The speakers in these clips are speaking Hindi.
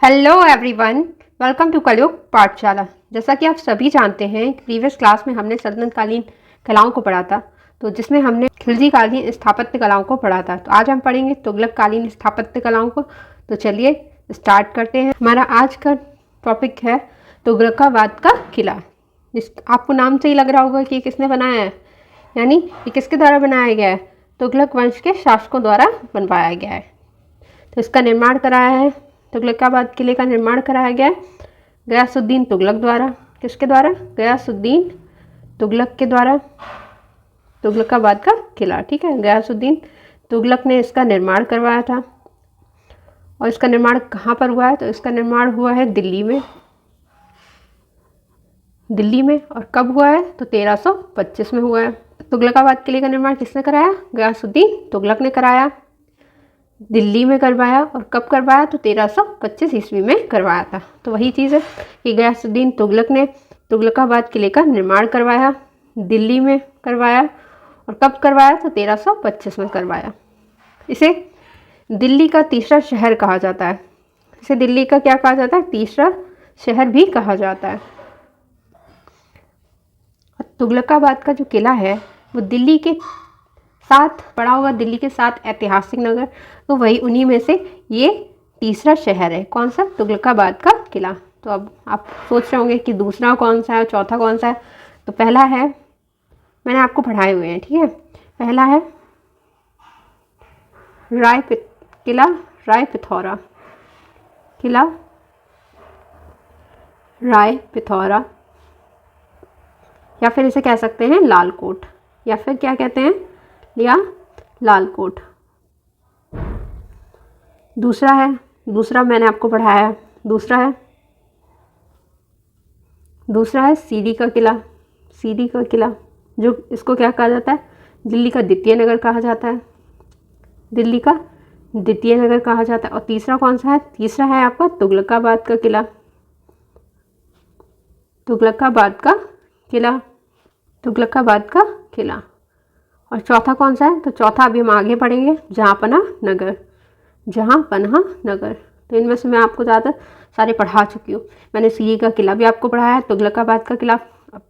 हेलो एवरीवन, वेलकम टू कलयुग पाठशाला। जैसा कि आप सभी जानते हैं, प्रीवियस क्लास में हमने सल्तनतकालीन कलाओं को पढ़ा था, तो जिसमें हमने खिलजी कालीन स्थापत्य कलाओं को पढ़ा था। तो आज हम पढ़ेंगे तुगलक कालीन स्थापत्य कलाओं को। तो चलिए स्टार्ट करते हैं। हमारा आज का टॉपिक है तुगलकाबाद का किला। आपको नाम से ही लग रहा होगा कि किसने बनाया है, यानी ये किसके द्वारा बनाया गया है। तुगलक वंश के शासकों द्वारा बनवाया गया है। तो इसका निर्माण कराया है, तुगलकाबाद किले का निर्माण कराया गया है गयासुद्दीन तुगलक द्वारा। किसके द्वारा? गयासुद्दीन तुगलक के द्वारा तुगलकाबाद का किला। ठीक है, गयासुद्दीन तुगलक ने इसका निर्माण करवाया था। और इसका निर्माण कहाँ पर हुआ है? तो इसका निर्माण हुआ है दिल्ली में। और कब हुआ है? तो 1325 में हुआ है। तुगलकाबाद किले का निर्माण किसने कराया? गयासुद्दीन तुगलक ने कराया, दिल्ली में करवाया। और कब करवाया? तो 1325 ईस्वी में करवाया था। तो वही चीज़ है कि गयासुद्दीन तुगलक ने तुगलकाबाद किले का निर्माण करवाया, दिल्ली में करवाया। और कब करवाया? तो 1325 में करवाया। इसे दिल्ली का तीसरा शहर कहा जाता है। इसे दिल्ली का क्या कहा जाता है? तीसरा शहर भी कहा जाता है। तुगलकाबाद का जो किला है वो दिल्ली के साथ पड़ा हुआ, दिल्ली के साथ ऐतिहासिक नगर, तो वही उन्हीं में से ये तीसरा शहर है। कौन सा? तुगलकाबाद का किला। तो अब आप सोच रहे होंगे कि दूसरा कौन सा है, चौथा कौन सा है। तो पहला है, मैंने आपको पढ़ाए हुए हैं, ठीक है। पहला है किला राय पिथौरा, किला राय पिथौरा, या फिर इसे कह सकते हैं लाल कोट, या फिर क्या कहते हैं, या लाल कोट। दूसरा मैंने आपको पढ़ाया। दूसरा है सीरी का किला, जो इसको क्या कहा जाता है? दिल्ली का द्वितीय नगर कहा जाता है। और तीसरा कौन सा है? तीसरा है आपका तुगलकाबाद का किला। और चौथा कौन सा है? तो चौथा अभी हम आगे पढ़ेंगे, जहाँपनाह नगर। तो इनमें से मैं आपको ज़्यादा सारे पढ़ा चुकी हूँ। मैंने सीरी का किला भी आपको पढ़ाया है, तुगलकाबाद का किला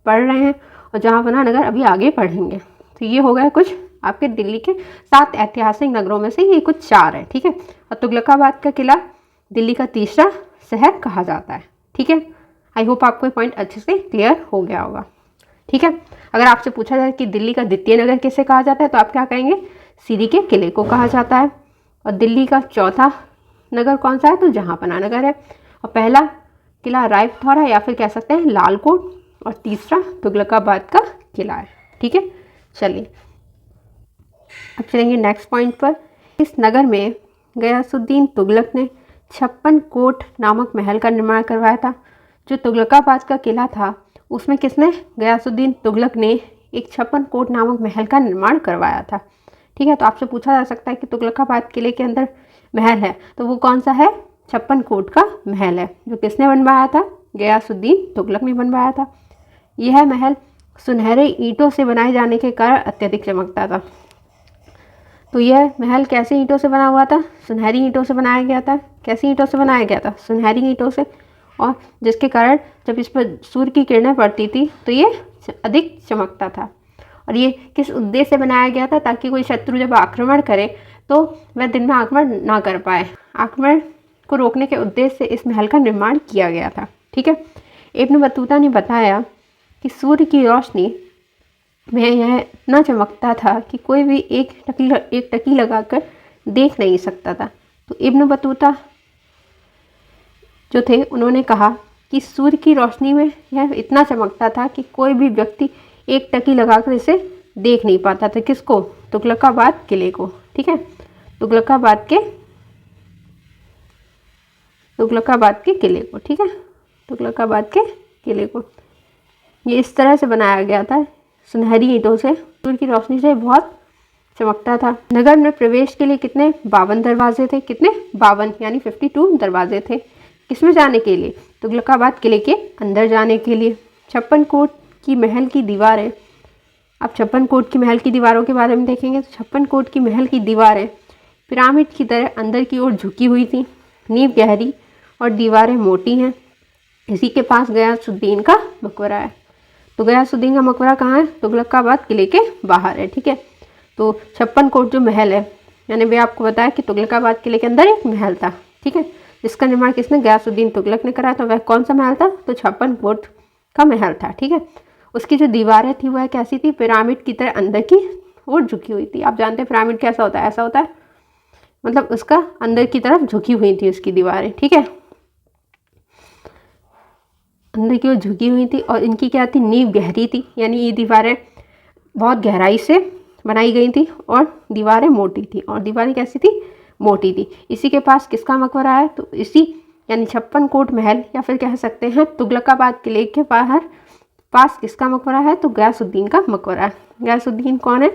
पढ़ रहे हैं, और जहाँपनाह नगर अभी आगे पढ़ेंगे। तो ये हो गया कुछ आपके दिल्ली के 7 ऐतिहासिक नगरों में से ये कुछ 4 है, ठीक है। और तुगलकाबाद का किला दिल्ली का तीसरा शहर कहा जाता है, ठीक है। आई होप आपको ये पॉइंट अच्छे से क्लियर हो गया होगा, ठीक है। अगर आपसे पूछा जाए कि दिल्ली का द्वितीय नगर किसे कहा जाता है, तो आप क्या कहेंगे? सीरी के किले को कहा जाता है। और दिल्ली का चौथा नगर कौन सा है? तो जहाँपनाह नगर है। और पहला किला राय पिथौरा, या फिर कह सकते हैं लाल कोट। और तीसरा तुगलकाबाद का किला है, ठीक है। चलिए अब चलेंगे नेक्स्ट पॉइंट पर। इस नगर में गयासुद्दीन तुगलक ने 56 कोट नामक महल का निर्माण करवाया था। जो तुगलकाबाद का किला था उसमें किसने? गयासुद्दीन तुगलक ने एक 56 कोट नामक महल का निर्माण करवाया था, ठीक है। तो आपसे पूछा जा सकता है कि तुगलकाबाद किले के अंदर महल है, तो वो कौन सा है? 56 कोट का महल है, जो किसने बनवाया था? गयासुद्दीन तुगलक ने बनवाया था। यह महल सुनहरे ईंटों से बनाए जाने के कारण अत्यधिक चमकता था। तो यह महल कैसे ईंटों से बना हुआ था? सुनहरी ईंटों से बनाया गया था। कैसी ईंटों से बनाया गया था? सुनहरी ईंटों से। और जिसके कारण जब इस पर सूर्य की किरणें पड़ती थी तो ये अधिक चमकता था। और ये किस उद्देश्य से बनाया गया था? ताकि कोई शत्रु जब आक्रमण करे तो वह दिन में आक्रमण ना कर पाए। आक्रमण को रोकने के उद्देश्य से इस महल का निर्माण किया गया था, ठीक है। इब्न बतूता ने बताया कि सूर्य की रोशनी में यह इतना चमकता था कि कोई भी एक टकी लगाकर देख नहीं सकता था। तो इब्न बतूता जो थे उन्होंने कहा कि सूर्य की रोशनी में यह इतना चमकता था कि कोई भी व्यक्ति एक टकी लगाकर इसे देख नहीं पाता था। किसको? तुगलकाबाद किले को, ठीक है। तुगलकाबाद के किले को, ठीक है। तुगलकाबाद के किले को ये इस तरह से बनाया गया था, सुनहरी ईंटों से। सूर्य की रोशनी से बहुत चमकता था। नगर में प्रवेश के लिए कितने? 52 दरवाजे थे। कितने? 52, यानी 52 दरवाजे थे। किसमें जाने के लिए? तुगलकाबाद किले के अंदर जाने के लिए। 56 कोट की महल की दीवारें। अब 56 कोट की महल की दीवारों के बारे में देखेंगे। तो 56 कोट की महल की दीवारें पिरामिड की तरह अंदर की ओर झुकी हुई थी। नींव गहरी और दीवारें मोटी हैं। इसी के पास गयासुद्दीन का मकबरा है। तो गयासुद्दीन का मकबरा कहाँ है? तुगलकाबाद किले के बाहर है। ठीक है, तो 56 कोट जो महल है, मैंने भी आपको बताया कि तुगलकाबाद किले के अंदर एक महल था। ठीक है, जिसका निर्माण किसने? गयासुद्दीन तुगलक ने कराया। तो वह कौन सा महल था? तो 56 कोट का महल था। ठीक है, उसकी जो दीवारें थी वह कैसी थी? पिरामिड की तरह अंदर की ओर झुकी हुई थी। आप जानते हैं पिरामिड कैसा होता है? ऐसा होता है, मतलब उसका अंदर की तरफ झुकी हुई थी उसकी दीवारें। ठीक है, अंदर की ओर झुकी हुई थी और इनकी क्या थी? नींव गहरी थी, यानी ये दीवारें बहुत गहराई से बनाई गई थी और दीवारें मोटी थी। और दीवारें कैसी थी? मोटी थी। इसी के पास किसका मकबरा है? तो इसी यानी 56 कोट महल या फिर कह सकते हैं तुगलकाबाद किले के बाहर पास किसका मकबरा है? तो गयासुद्दीन का मकबरा है। गयासुद्दीन कौन है?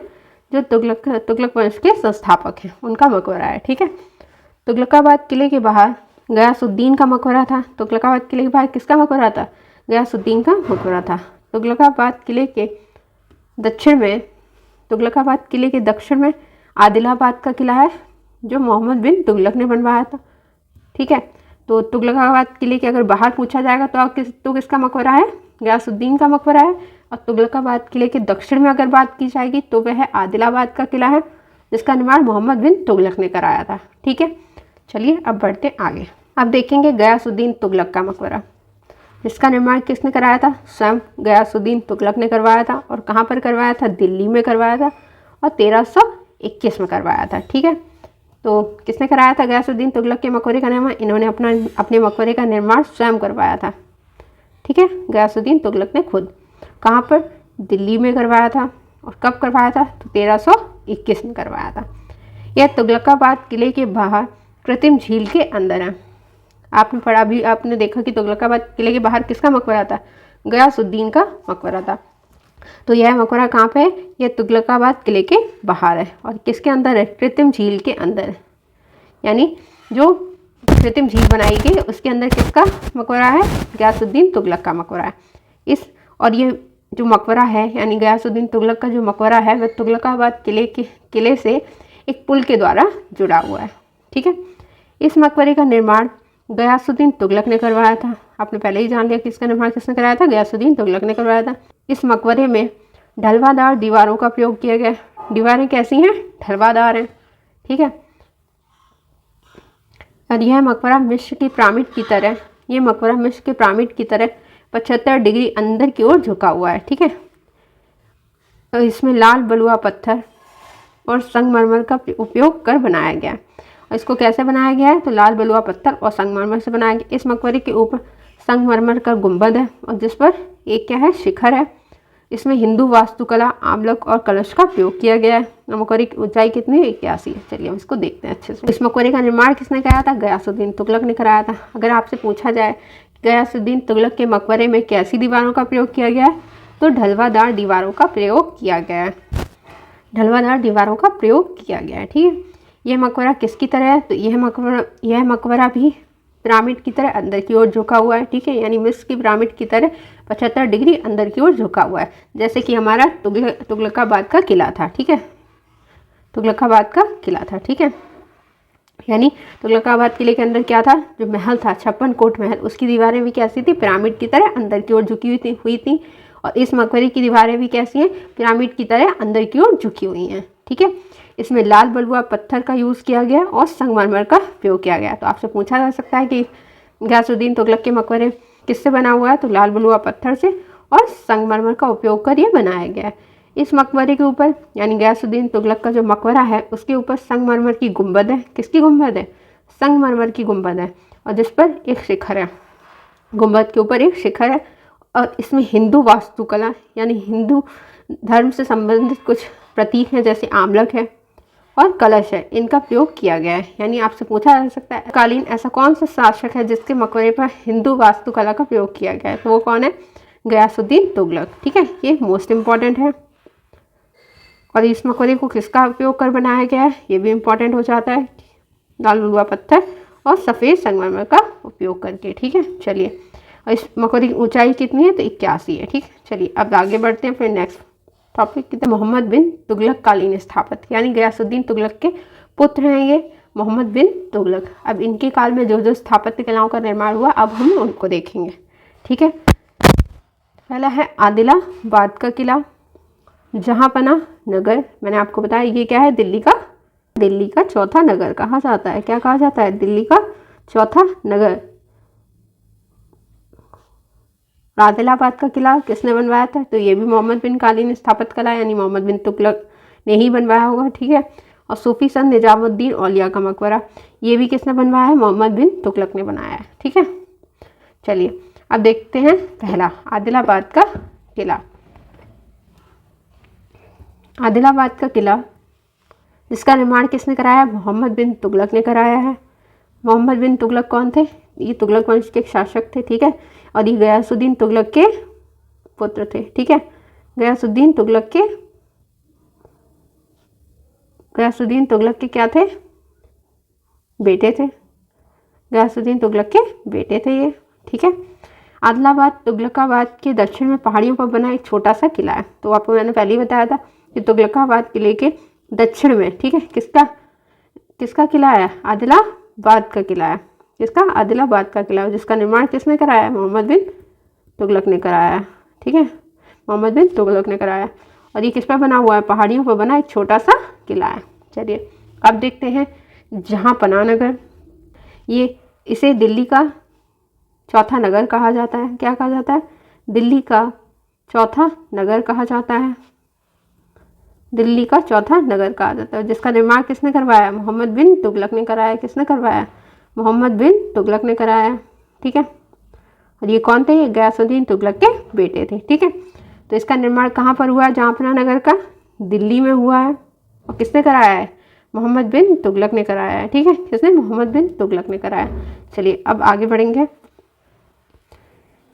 जो तुगलक वंश के संस्थापक हैं, उनका मकबरा है। ठीक है, तुगलकाबाद किले के बाहर गयासुद्दीन का मकबरा था। तुगलकाबाद किले के बाहर किसका मकबरा था? गयासुद्दीन का मकबरा था। तुगलकाबाद किले के दक्षिण में आदिलाबाद का किला है, जो मोहम्मद बिन तुगलक ने बनवाया था। ठीक है, तो तुगलकाबाद किले के अगर बाहर पूछा जाएगा तो किसका मकबरा है? गयासुद्दीन का मकबरा है। और तुगलकाबाद किले के दक्षिण में अगर बात की जाएगी तो वह आदिलाबाद का किला है, जिसका निर्माण मोहम्मद बिन तुगलक ने कराया था। ठीक है, चलिए अब बढ़ते आगे। अब देखेंगे गयासुद्दीन तुगलक का मकबरा, जिसका निर्माण किसने कराया था? स्वयं गयासुद्दीन तुगलक ने करवाया था। और कहाँ पर करवाया था? दिल्ली में करवाया था और 1321 में करवाया था। ठीक है, तो किसने कराया था गयासुद्दीन तुगलक के मकबरे का निर्माण? इन्होंने अपने मकबरे का निर्माण स्वयं करवाया था। ठीक है, गयासुद्दीन तुगलक ने खुद। कहाँ पर? दिल्ली में करवाया था। और कब करवाया था? तो 1321 में करवाया था। यह तुगलकाबाद किले के बाहर कृत्रिम झील के अंदर है। आपने पढ़ा भी, आपने देखा कि तुगलकाबाद किले के बाहर किसका मकबरा था? गयासुद्दीन का मकबरा था। तो यह मकबरा कहाँ पे है? यह तुगलकाबाद किले के बाहर है। और किसके अंदर है? कृत्रिम झील के अंदर है, यानी जो कृत्रिम झील बनाई गई उसके अंदर किसका मकबरा है? गयासुद्दीन तुगलक का मकबरा है। और ये जो मकबरा है, यानी गयासुद्दीन तुगलक का जो मकबरा है, वह तुगलकाबाद किले से एक पुल के द्वारा जुड़ा हुआ है। ठीक है, इस मकबरे का निर्माण गयासुद्दीन तुगलक ने करवाया था। आपने पहले ही जान लिया कि इसका निर्माण किसने कराया था? गयासुद्दीन तुगलक ने करवाया था। इस मकबरे में ढलवादार दीवारों का प्रयोग किया गया। दीवारें कैसी हैं? ढलवादार हैं। ठीक है, और यह मकबरा मिस्र की पिरामिड की तरह 75 डिग्री अंदर की ओर झुका हुआ है। ठीक है, और इसमें लाल बलुआ पत्थर और संगमरमर का उपयोग कर बनाया गया है। और इसको कैसे बनाया गया है? तो लाल बलुआ पत्थर और संगमरमर से बनाया गया। इस मकबरे के ऊपर संगमरमर का गुंबद है और जिस पर एक क्या है? शिखर है। इसमें हिंदू वास्तुकला, आमलक और कलश का प्रयोग किया गया है। मकबरे की ऊंचाई कितनी है? 81 है। चलिए हम इसको देखते हैं अच्छे से। इस मकबरे का निर्माण किसने कराया था? गयासुद्दीन तुगलक ने कराया था। अगर आपसे पूछा जाए गयासुद्दीन तुगलक के मकबरे में कैसी दीवारों का प्रयोग किया गया है, तो ढलवादार दीवारों का प्रयोग किया गया है। ढलवादार दीवारों का प्रयोग किया गया है। ठीक है, यह मकबरा किसकी तरह है? तो यह मकबरा भी पिरामिड की तरह अंदर की ओर झुका हुआ है। ठीक है, यानी मिस्र की पिरामिड की तरह 75 डिग्री अंदर की ओर झुका हुआ है, जैसे कि हमारा तुगलकाबाद का किला था। ठीक है, तुगलकाबाद का किला था। ठीक है, यानी तुगलकाबाद किले के अंदर क्या था? जो महल था 56 कोट महल, उसकी दीवारें भी कैसी थी? पिरामिड की तरह अंदर की ओर झुकी हुई थी। और इस मकबरे की दीवारें भी कैसी हैं? पिरामिड की तरह अंदर की ओर झुकी हुई हैं। ठीक है, इसमें लाल बलुआ पत्थर का यूज़ किया गया और संगमरमर का प्रयोग किया गया। तो आपसे पूछा जा सकता है कि गयासुद्दीन तुगलक के मकबरे किससे बना हुआ है? तो लाल बलुआ पत्थर से और संगमरमर का उपयोग कर ये बनाया गया है। इस मकबरे के ऊपर, यानी गयासुद्दीन तुगलक का जो मकबरा है, उसके ऊपर संगमरमर की गुंबद है। किसकी गुंबद है? संगमरमर की गुंबद है और जिस पर एक शिखर है। गुंबद के ऊपर एक शिखर है और इसमें हिंदू वास्तुकला, यानी हिंदू धर्म से संबंधित कुछ प्रतीक हैं, जैसे आमलक है और कलश है, इनका प्रयोग किया गया है। यानी आपसे पूछा जा सकता है कालीन ऐसा कौन सा शासक है जिसके मकबरे पर हिंदू वास्तुकला का प्रयोग किया गया है? तो वो कौन है? गयासुद्दीन तुगलक। ठीक है, ये मोस्ट इम्पॉर्टेंट है। और इस मकबरे को किसका उपयोग कर बनाया गया है? ये भी इम्पॉर्टेंट हो जाता है, लाल बलुआ पत्थर और सफ़ेद संगमरमर का उपयोग करके। ठीक है, चलिए, और इस मकबरे की ऊंचाई कितनी है? तो 81 है। ठीक, चलिए अब आगे बढ़ते हैं। फिर नेक्स्ट टॉपिक मोहम्मद बिन तुगलक कालीन स्थापत्य, यानी गयासुद्दीन तुगलक के पुत्र हैं ये। मोहम्मद बिन तुगलक। अब इनके काल में जो जो स्थापत्य कलाओं का निर्माण हुआ अब हम उनको देखेंगे। ठीक है, पहला है आदिलाबाद का किला, जहांपना नगर। मैंने आपको बताया ये क्या है, दिल्ली का चौथा नगर कहा जाता है। क्या कहा जाता है, दिल्ली का चौथा नगर। आदिलाबाद का किला किसने बनवाया था, तो ये भी मोहम्मद बिन कालीन स्थापत्य कला यानी मोहम्मद बिन तुगलक ने ही बनवाया होगा। ठीक है, और सूफी संत निजामुद्दीन औलिया का मकबरा, ये भी किसने बनवाया है, मोहम्मद बिन तुगलक ने बनाया है। ठीक है, चलिए अब देखते हैं पहला आदिलाबाद का किला। आदिलाबाद का किला इसका निर्माण किसने कराया, मोहम्मद बिन तुगलक ने कराया है। मोहम्मद बिन तुगलक कौन थे, ये तुगलक वंश के शासक थे। ठीक है, और ये गयासुद्दीन तुगलक के पुत्र थे। ठीक है, गयासुद्दीन तुगलक के क्या थे, बेटे थे। गयासुद्दीन तुगलक के बेटे थे ये। ठीक है, आदिलाबाद तुगलकाबाद के दक्षिण में पहाड़ियों पर बना एक छोटा सा किला है। तो आपको मैंने पहले ही बताया था कि तुगलकाबाद किले के दक्षिण में, ठीक है, किसका किला है, आदिलाबाद का किला है। किसका, आदिलाबाद का किला, जिसका निर्माण किसने कराया है, मोहम्मद बिन तुगलक ने कराया है। ठीक है, मोहम्मद बिन तुगलक ने कराया। और ये किस पर बना हुआ है, पहाड़ियों पर बना एक छोटा सा किला है। चलिए अब देखते हैं जहांपना नगर। इसे दिल्ली का चौथा नगर कहा जाता है। क्या कहा जाता है, दिल्ली का चौथा नगर कहा जाता है। दिल्ली का चौथा नगर कहा जाता है, जिसका निर्माण किसने करवाया, मोहम्मद बिन तुगलक ने कराया। किसने करवाया, मोहम्मद बिन तुगलक ने कराया। ठीक है, और ये कौन थे, ये गयासुद्दीन तुगलक के बेटे थे। ठीक है, तो इसका निर्माण कहाँ पर हुआ है, जहांपना नगर का, दिल्ली में हुआ है। और किसने कराया है, मोहम्मद बिन तुगलक ने कराया है। ठीक है, किसने, मोहम्मद बिन तुगलक ने कराया। चलिए अब आगे बढ़ेंगे।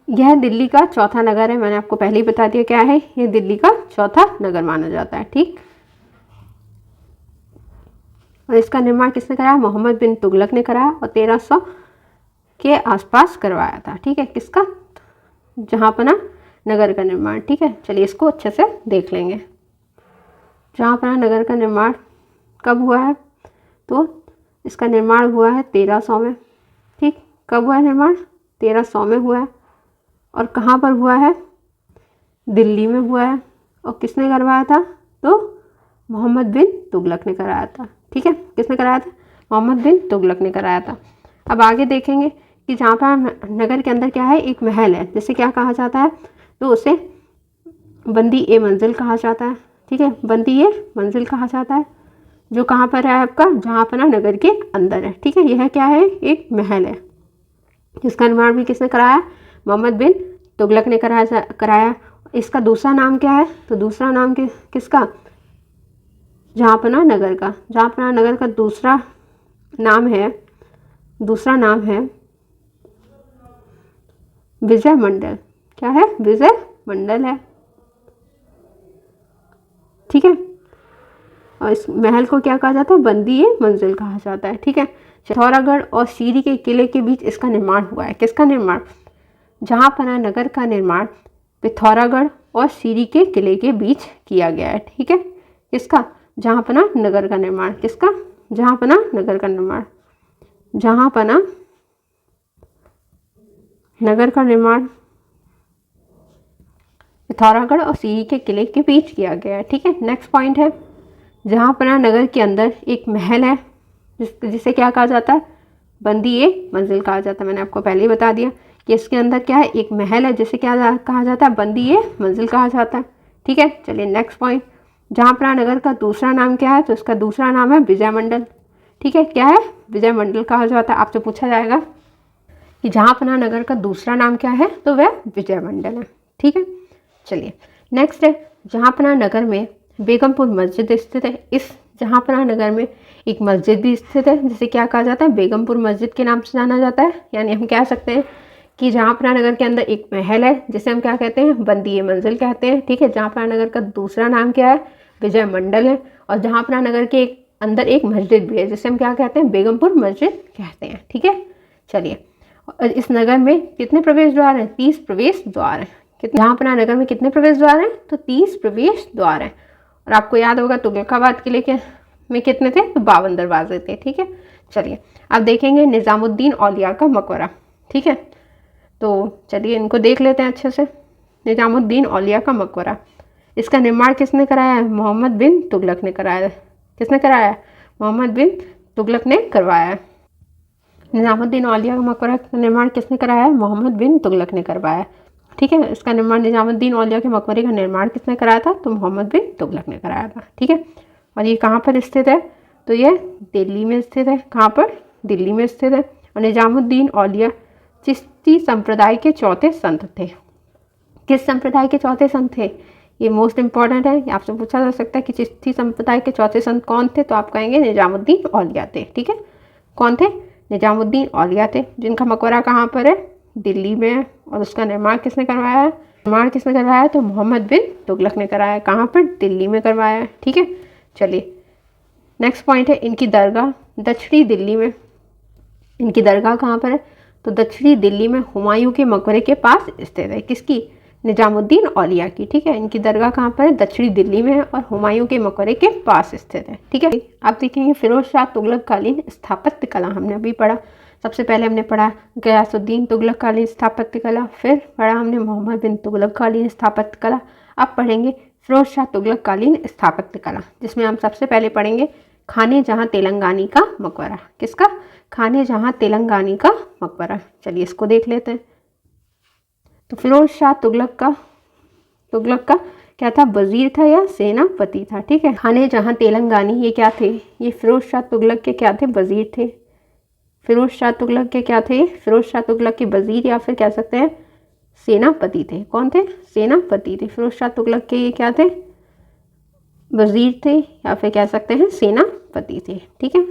यह दिल्ली का चौथा नगर है, मैंने आपको पहले ही बता दिया क्या है, ये दिल्ली का चौथा नगर माना जाता है। ठीक, और इसका निर्माण किसने कराया, मोहम्मद बिन तुगलक ने कराया और 1300 के आसपास करवाया था। ठीक है, किसका, जहांपना नगर का निर्माण। ठीक है, चलिए इसको अच्छे से देख लेंगे। जहांपना नगर का निर्माण कब हुआ है, तो इसका निर्माण हुआ है 1300 में। ठीक, कब हुआ है निर्माण, 1300 में हुआ है। और कहाँ पर हुआ है, दिल्ली में हुआ है। और किसने करवाया था, तो मोहम्मद बिन तुगलक ने कराया था। ठीक है, किसने कराया था, मोहम्मद बिन तुगलक ने कराया था। अब आगे देखेंगे कि जहांपना नगर के अंदर क्या है, एक महल है, जिसे क्या कहा जाता है, तो उसे बंदी ए मंजिल कहा जाता है। ठीक है, बंदी ए मंजिल कहा जाता है, जो कहाँ पर है आपका, जहांपना नगर के अंदर है। ठीक है, यह क्या है, एक महल है, जिसका निर्माण भी किसने कराया, मोहम्मद बिन तुगलक ने कराया। इसका दूसरा नाम क्या है, तो दूसरा नाम किसका, जहांपना नगर का। जहांपना नगर का दूसरा नाम है विजय मंडल। क्या है, विजय मंडल है। ठीक है, और इस महल को क्या कहा जाता है, बंदी ए मंजिल कहा जाता है। ठीक है, पिथौरागढ़ और सीरी के किले के बीच इसका निर्माण हुआ है। किसका निर्माण, जहांपना नगर का निर्माण पिथौरागढ़ और सीरी के किले के बीच किया गया है। ठीक है, किसका, जहांपना नगर का निर्माण। किसका, जहांपना नगर का निर्माण। जहांपना नगर का निर्माण पिथौरागढ़ और सीरी के किले के बीच किया गया है। ठीक है, नेक्स्ट पॉइंट है, जहांपना नगर के अंदर एक महल है, जिसे क्या कहा जाता है, बंदी ए मंजिल कहा जाता है। मैंने आपको पहले ही बता दिया कि इसके अंदर क्या है, एक महल है, जिसे क्या कहा जाता है, बंदी ए मंजिल कहा जाता है। ठीक है, चलिए नेक्स्ट पॉइंट, जहांपना नगर का दूसरा नाम क्या है, तो इसका दूसरा नाम है विजय मंडल। ठीक है, क्या है, विजय मंडल कहा जाता है। आपसे पूछा जाएगा कि जहांपना नगर का दूसरा नाम क्या है, तो वह विजय मंडल है। ठीक है, चलिए नेक्स्ट है, जहांपना नगर में बेगमपुर मस्जिद स्थित है। इस जहांपना नगर में एक मस्जिद भी स्थित है, जिसे क्या कहा जाता है, बेगमपुर मस्जिद के नाम से जाना जाता है। यानी हम कह सकते हैं कि जहांपना नगर के अंदर एक महल है, जिसे हम क्या कहते हैं, बंदी ए मंजिल कहते हैं। ठीक है, जहांपना नगर का दूसरा नाम क्या है, विजय मंडल है। और जहांपना नगर के अंदर एक मस्जिद भी है, जिसे हम क्या कहते हैं, बेगमपुर मस्जिद कहते हैं। ठीक है, चलिए इस नगर में कितने प्रवेश द्वार हैं, 30 प्रवेश द्वार हैं। जहांपना नगर में कितने प्रवेश द्वार हैं, तो 30 प्रवेश द्वार हैं। और आपको याद होगा तुगलकाबाद किले के में कितने थे? तो 52 दरवाजे थे। ठीक है, चलिए अब देखेंगे निज़ामुद्दीन औलिया का मकबरा। ठीक है, तो चलिए इनको देख लेते हैं अच्छे से। निज़ामुद्दीन औलिया का मकबरा, इसका निर्माण किसने कराया है? मोहम्मद बिन तुगलक ने कराया है। किसने कराया है? मोहम्मद बिन तुगलक ने करवाया है। निज़ामुद्दीन औलिया का मकबरा का निर्माण किसने कराया है? मोहम्मद बिन तुगलक ने करवाया है। ठीक है, इसका निर्माण निज़ामुद्दीन औलिया के मकबरे का निर्माण किसने कराया था? तो मोहम्मद बिन तुगलक ने कराया था। ठीक है, और ये कहाँ पर स्थित है? तो ये दिल्ली में स्थित है। कहाँ पर? दिल्ली में स्थित है। और निज़ामुद्दीन औलिया चिश्ती संप्रदाय के चौथे संत थे। किस संप्रदाय के चौथे संत थे? ये मोस्ट इंपॉर्टेंट है, आपसे पूछा जा सकता है कि चिश्ती संप्रदाय के चौथे संत कौन थे? तो आप कहेंगे निज़ामुद्दीन औलिया थे। ठीक है, कौन थे? निज़ामुद्दीन औलिया थे, जिनका मकबरा कहाँ पर है? दिल्ली में है। और उसका निर्माण किसने करवाया है? निर्माण किसने करवाया है? तो मोहम्मद बिन तुगलक ने कराया है। कहाँ पर? दिल्ली में करवाया है। ठीक है, चलिए नेक्स्ट पॉइंट है इनकी दरगाह दक्षिणी दिल्ली में। इनकी दरगाह कहाँ पर है? तो दक्षिणी दिल्ली में हुमायूं के मकबरे के पास स्थित है। किसकी? निज़ामुद्दीन औलिया की। ठीक है, इनकी दरगाह कहाँ पर है? दक्षिणी दिल्ली में है और हुमायूं के मकबरे के पास स्थित है। ठीक है, आप देखेंगे फिरोज शाह तुगलक कालीन स्थापत्य कला हमने अभी पढ़ा। सबसे पहले हमने पढ़ा गयासुद्दीन तुगलक कालीन स्थापत्य कला, फिर पढ़ा हमने मोहम्मद बिन तुगलक कालीन स्थापत्य कला। अब पढ़ेंगे फिरोज शाह तुगलक कालीन स्थापत्य कला, जिसमें हम सबसे पहले पढ़ेंगे खाने जहाँ तेलंगानी का मकबरा। किसका? खाने जहाँ तेलंगानी का मकबरा। चलिए इसको देख लेते हैं। तो फिरोज शाह तुगलक का क्या था? वजीर था या सेनापति था। ठीक है, खाने जहाँ तेलंगानी ये क्या थे? ये फिरोज शाह तुगलक के क्या थे? वजीर थे। फिरोज शाह तुगलक के क्या थे? फिरोज शाह तुगलक के वजीर या फिर कह सकते हैं सेनापति थे। कौन थे? सेनापति थे। फिरोज शाह तुगलक के ये क्या थे? वजीर थे या फिर कह सकते हैं सेनापति थे। ठीक है,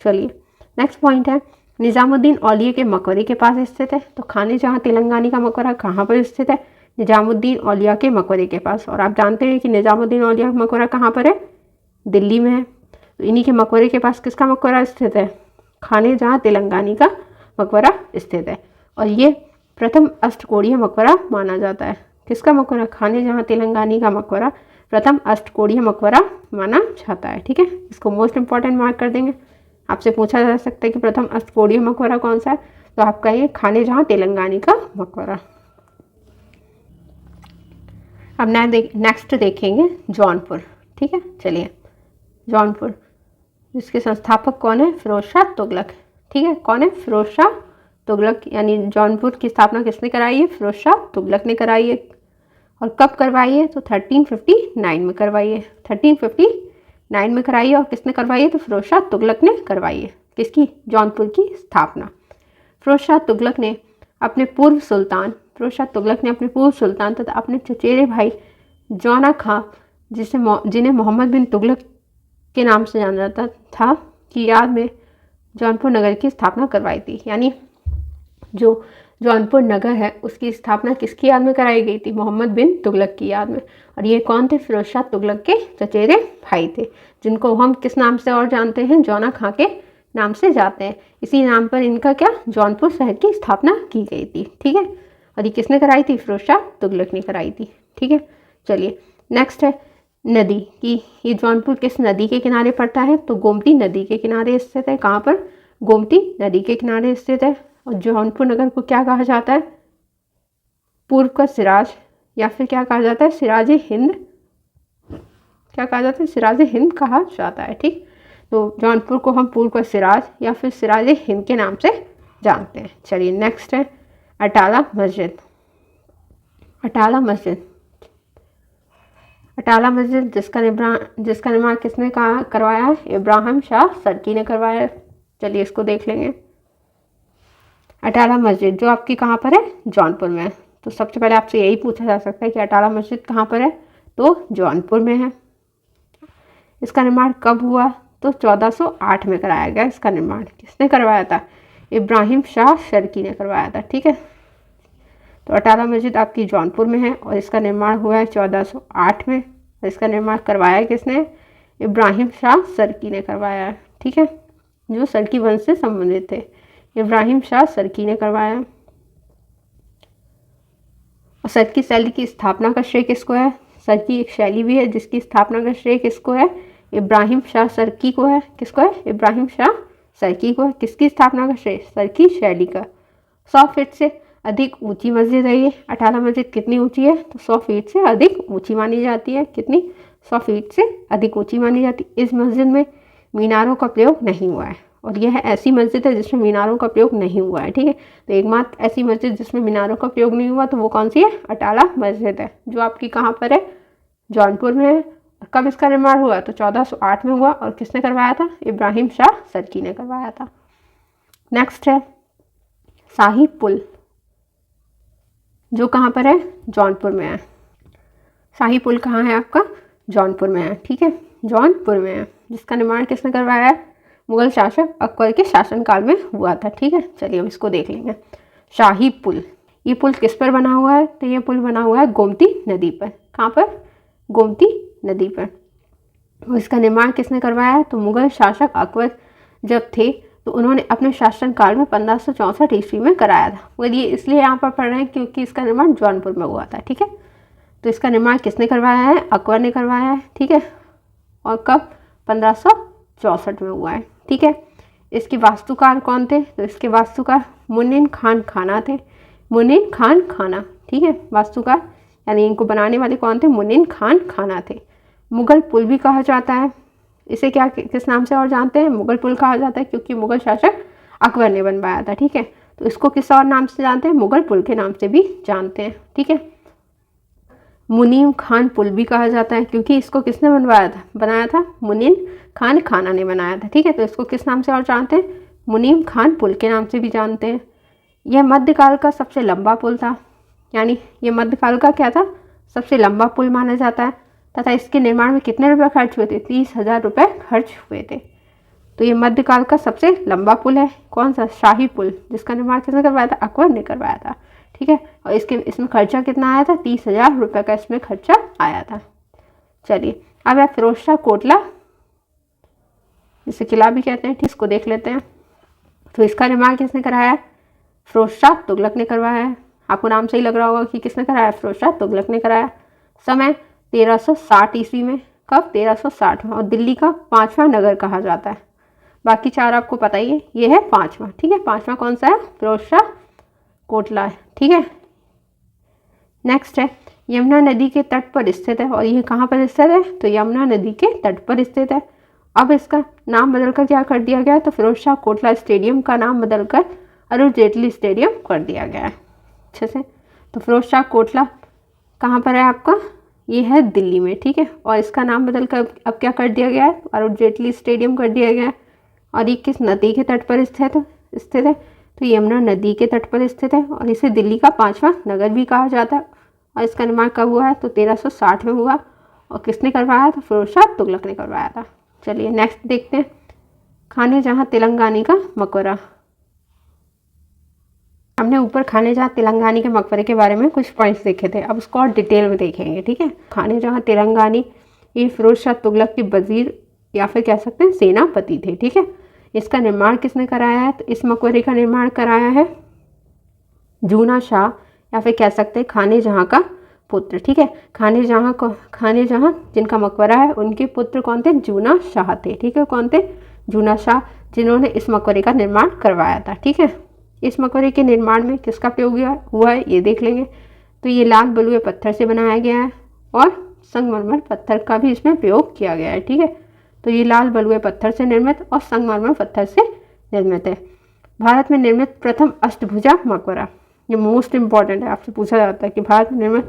चलिए नेक्स्ट पॉइंट है निज़ामुद्दीन औलिया के मकबरे के पास स्थित है। तो खाने जहाँ तेलंगानी का मकबरा कहाँ पर स्थित है? निज़ामुद्दीन औलिया के मकबरे के पास। और आप जानते हैं कि निज़ामुद्दीन औलिया का मकबरा कहाँ पर है? दिल्ली में है। तो इन्हीं के मकबरे के पास किसका मकबरा स्थित है? खाने जहाँ तेलंगानी का मकबरा स्थित है। और ये प्रथम अष्टकोणीय मकबरा माना जाता है। किसका मकबरा? खाने जहाँ तेलंगानी का मकबरा प्रथम अष्टकोणीय मकबरा माना जाता है। ठीक है, इसको मोस्ट इंपॉर्टेंट मार्क कर देंगे। आपसे पूछा जा सकता है कि प्रथम अष्टकोणीय मकबरा कौन सा है? तो आप कहिए खाने जहाँ तेलंगानी का मकबरा। अब नेक्स्ट देखेंगे जौनपुर। ठीक है, चलिए जौनपुर, जिसके संस्थापक कौन है? फिरोज शाह तुगलक। ठीक है, कौन है? फिरोज शाह तुगलक। यानी जौनपुर की स्थापना किसने कराई है? फिरोज शाह तुगलक ने कराई है। और कब करवाई है? तो 1359 में करवाई है। 1359 में कराई है। और किसने करवाई है? तो फिरोज शाह तुगलक ने करवाई है। किसकी? जौनपुर की स्थापना। फिरोज शाह तुगलक ने अपने पूर्व सुल्तान तथा अपने चचेरे भाई जौना खां जिन्हें मोहम्मद बिन तुगलक के नाम से जाना जाता था की याद में जौनपुर नगर की स्थापना करवाई थी। यानी जो जौनपुर नगर है उसकी स्थापना किसकी याद में कराई गई थी? मोहम्मद बिन तुगलक की याद में। और ये कौन थे? फिरोज शाह तुगलक के चचेरे भाई थे, जिनको हम किस नाम से और जानते हैं? जौना खां के नाम से जाते हैं। इसी नाम पर इनका क्या? जौनपुर शहर की स्थापना की गई थी। ठीक है, और ये किसने कराई थी? फिरोज शाह तुगलक ने कराई थी। ठीक है, चलिए नेक्स्ट है नदी की। ये जौनपुर किस नदी के किनारे पड़ता है? तो गोमती नदी के किनारे स्थित है। कहाँ पर? गोमती नदी के किनारे स्थित है। और जौनपुर नगर को क्या कहा जाता है? पूर्व का सिराज या फिर क्या कहा जाता है? सिराज हिंद। क्या कहा जाता है? सिराज हिंद कहा जाता है। ठीक, तो जौनपुर को हम पूर्व का सिराज या फिर सिराज हिंद के नाम से जानते हैं। चलिए नेक्स्ट है अटाला मस्जिद। अटाला मस्जिद जिसका निर्माण किसने करवाया है? इब्राहिम शाह सरकी ने करवाया है। चलिए इसको देख लेंगे। अटाला मस्जिद जो आपकी कहाँ पर है? जौनपुर में है। तो सबसे पहले आपसे यही पूछा जा सकता है कि अटाला मस्जिद कहाँ पर है? तो जौनपुर में है। इसका निर्माण कब हुआ? तो 1408 में कराया गया। इसका निर्माण किसने करवाया था? इब्राहिम शाह शर्की ने करवाया था। ठीक है, तो अटाला मस्जिद आपकी जौनपुर में है और इसका निर्माण हुआ है 1408 में। और इसका निर्माण करवाया किसने? इब्राहिम शाह सरकी ने करवाया है। ठीक है, जो सरकी वंश से संबंधित थे, इब्राहिम शाह सरकी ने करवाया। और सरकी शैली की स्थापना का श्रेय किसको है? सरकी एक शैली भी है जिसकी स्थापना का श्रेय किसको है? इब्राहिम शाह सरकी को है। किसको है? इब्राहिम शाह सरकी को है। किसकी स्थापना का श्रेय? सरकी शैली का। 100 फीट से अधिक ऊंची मस्जिद है ये। अटाला मस्जिद कितनी ऊंची है? तो 100 फीट से अधिक ऊंची मानी जाती है। कितनी? 100 फीट से अधिक ऊंची मानी जाती है। इस मस्जिद में मीनारों का प्रयोग नहीं हुआ है, और यह ऐसी मस्जिद है जिसमें मीनारों का प्रयोग नहीं हुआ है। ठीक है, तो एकमात्र ऐसी मस्जिद जिसमें मीनारों का प्रयोग नहीं हुआ तो वो कौन सी है? अटाला मस्जिद है, जो आपकी कहाँ पर है? जौनपुर में है। कब इसका निर्माण हुआ? तो 1408 में हुआ। और किसने करवाया था? इब्राहिम शाह सरकी ने करवाया था। नेक्स्ट है शाही पुल, जो कहाँ पर है? जौनपुर में है। शाही पुल कहाँ है आपका? जौनपुर में है। ठीक है, जौनपुर में है, जिसका निर्माण किसने करवाया है? मुगल शासक अकबर के शासनकाल में हुआ था। ठीक है, चलिए हम इसको देख लेंगे। शाही पुल, ये पुल किस पर बना हुआ है? तो ये पुल बना हुआ है गोमती नदी पर। कहाँ पर? गोमती नदी पर। इसका निर्माण किसने करवाया है? तो मुगल शासक अकबर जब थे तो उन्होंने अपने शासनकाल में 1564 ईस्वी में कराया था। मगर ये इसलिए यहाँ पर पढ़ रहे हैं क्योंकि इसका निर्माण जौनपुर में हुआ था। ठीक है, तो इसका निर्माण किसने करवाया है? अकबर ने करवाया है। ठीक है, और कब? 1564 में हुआ है। ठीक है, इसके वास्तुकार कौन थे? तो इसके वास्तुकार मुनिन खान खाना थे। मुनिन खान खाना। ठीक है, वास्तुकार यानी इनको बनाने वाले कौन थे? मुनिन खान खाना थे। मुगल पुल भी कहा जाता है इसे। क्या किस नाम से और जानते हैं? मुगल पुल कहा जाता है क्योंकि मुगल शासक अकबर ने बनवाया था। ठीक है, तो इसको किस और नाम से जानते हैं? मुगल पुल के नाम से भी जानते हैं। ठीक है, मुनीम खान पुल भी कहा जाता है क्योंकि इसको किसने बनाया था? मुनीम खान खाना ने बनाया था। ठीक है, तो इसको किस नाम से और जानते हैं? मुनीम खान पुल के नाम से भी जानते हैं। यह मध्यकाल का सबसे लंबा पुल था, यानी ये मध्यकाल का क्या था? सबसे लंबा पुल माना जाता है। तथा इसके निर्माण में कितने रुपए खर्च हुए थे? 30,000 रुपये खर्च हुए थे। तो ये मध्यकाल का सबसे लंबा पुल है। कौन सा? शाही पुल, जिसका निर्माण किसने करवाया था? अकबर ने करवाया था। ठीक है, और इसमें खर्चा कितना आया था? 30,000 रुपये का इसमें खर्चा आया था। चलिए अब है फिरोज शाह कोटला, जिसे किला भी कहते हैं। ठीक, इसको देख लेते हैं। तो इसका निर्माण किसने कराया है? फिरोज शाह तुगलक ने करवाया है। आपको नाम से ही लग रहा होगा कि किसने कराया? फिरोज शाह तुगलक ने कराया। समय 1360 ईस्वी में। कब? 1360 में। और दिल्ली का 5वां नगर कहा जाता है। बाकी 4 आपको पता ही है, ये है 5वां। ठीक है, 5वां कौन सा है? फिरोज शाह कोटला है। ठीक है, नेक्स्ट है यमुना नदी के तट पर स्थित है। और ये कहाँ पर स्थित है? तो यमुना नदी के तट पर स्थित है। अब इसका नाम बदलकर क्या कर दिया गया है? तो फिरोज शाह कोटला स्टेडियम का नाम बदलकर अरुण जेटली स्टेडियम कर दिया गया है। अच्छे से, तो फिरोज शाह कोटला कहाँ पर है आपका? ये है दिल्ली में। ठीक है, और इसका नाम बदलकर अब क्या कर दिया गया है? अरुण जेटली स्टेडियम कर दिया गया है। और ये किस नदी के तट पर स्थित है? तो यमुना नदी के तट पर स्थित है। और इसे दिल्ली का 5वां नगर भी कहा जाता है। और इसका निर्माण कब हुआ है? तो 1360 में हुआ। और किसने करवाया था? फिरोज शाह तुगलक ने करवाया था। चलिए नेक्स्ट देखते हैं, खाने जहाँ तेलंगानी का मकबरा। हमने ऊपर खाने जहाँ तेलंगानी के मकबरे के बारे में कुछ पॉइंट्स देखे थे, अब उसको और डिटेल में देखेंगे। ठीक है, खाने जहाँ तेलंगानी ये फिरोज शाह तुगलक के वजीर या फिर कह सकते हैं सेनापति थे। ठीक है, इसका निर्माण किसने कराया है? तो इस मकबरे का निर्माण कराया है जूना शाह या फिर कह सकते हैं खाने जहाँ का पुत्र। ठीक है, खाने जहाँ जिनका मकबरा है उनके पुत्र कौन थे? जूना शाह थे। ठीक है, कौन थे? जूना शाह, जिन्होंने इस मकबरे का निर्माण करवाया था। ठीक है, इस मकबरे के निर्माण में किसका प्रयोग हुआ है ये देख लेंगे। तो ये लाल बलुए पत्थर से बनाया गया है और संगमरमर पत्थर का भी इसमें प्रयोग किया गया है। ठीक है, तो ये लाल बलुए पत्थर से निर्मित और संगमरमर पत्थर से निर्मित है। भारत में निर्मित प्रथम अष्टभुजा मकबरा, ये मोस्ट इम्पॉर्टेंट है, आपसे पूछा जाता है कि भारत में निर्मित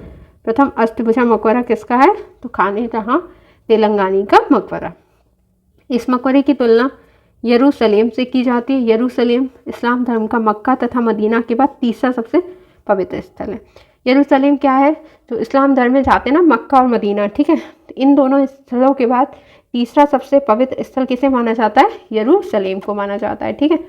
प्रथम अष्टभुजा मकबरा किसका है? तो खाने जहाँ तेलंगानी का मकबरा। इस मकबरे की तुलना यरूशलेम से की जाती है। यरूशलेम इस्लाम धर्म का मक्का तथा मदीना के बाद तीसरा सबसे पवित्र स्थल है। यरूशलेम क्या है? तो इस्लाम धर्म में जाते हैं ना मक्का और मदीना। ठीक है, तो इन दोनों स्थलों के बाद तीसरा सबसे पवित्र स्थल किसे माना जाता है? यरूशलेम को माना जाता है। ठीक है,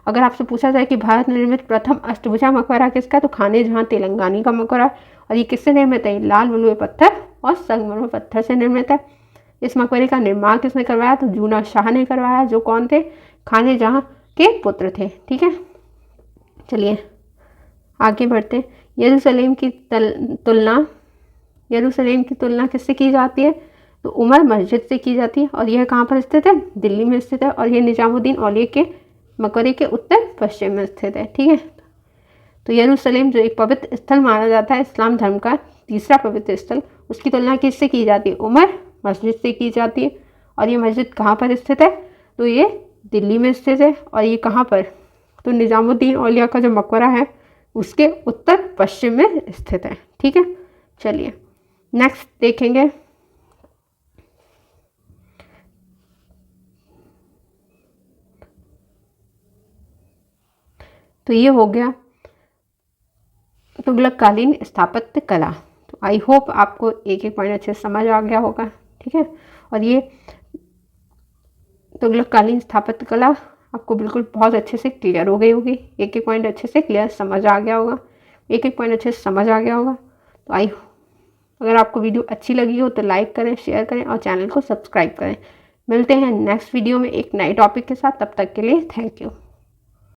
अगर आपसे पूछा जाए कि भारत में निर्मित प्रथम अष्टभुजा मकबरा किसका, तो खाने जहाँ तेलंगानी का मकबरा। और ये किससे निर्मित है? लाल बलुए पत्थर और संगमरमर पत्थर से निर्मित है। इस मकबरे का निर्माण किसने करवाया? तो जूना शाह ने करवाया, जो कौन थे? खाने जहाँ के पुत्र थे। ठीक है, चलिए आगे बढ़ते हैं। यरूशलेम की तुलना किससे की जाती है? तो उमर मस्जिद से की जाती है और यह कहाँ पर स्थित है, दिल्ली में स्थित है। और यह निजामुद्दीन औलिया के मकबरे के उत्तर पश्चिम में स्थित है। ठीक है, तो यरूशलेम जो एक पवित्र स्थल माना जाता है, इस्लाम धर्म का तीसरा पवित्र स्थल, उसकी तुलना किससे की जाती है, उमर मस्जिद से की जाती है। और ये मस्जिद कहाँ पर स्थित है, तो ये दिल्ली में स्थित है। और ये कहाँ पर, तो निजामुद्दीन औलिया का जो मकबरा है उसके उत्तर पश्चिम में स्थित है। ठीक है, चलिए नेक्स्ट देखेंगे। तो ये हो गया तुगलककालीन स्थापत्य कला। तो आई होप आपको एक एक पॉइंट अच्छे से समझ आ गया होगा। ठीक है, और ये तुगलककालीन स्थापत्य कला आपको बिल्कुल बहुत अच्छे से क्लियर हो गई होगी, एक एक पॉइंट अच्छे से क्लियर समझ आ गया होगा, एक एक पॉइंट अच्छे से समझ आ गया होगा। तो आई अगर आपको वीडियो अच्छी लगी हो तो लाइक करें, शेयर करें और चैनल को सब्सक्राइब करें। मिलते हैं नेक्स्ट वीडियो में एक नए टॉपिक के साथ, तब तक के लिए थैंक यू।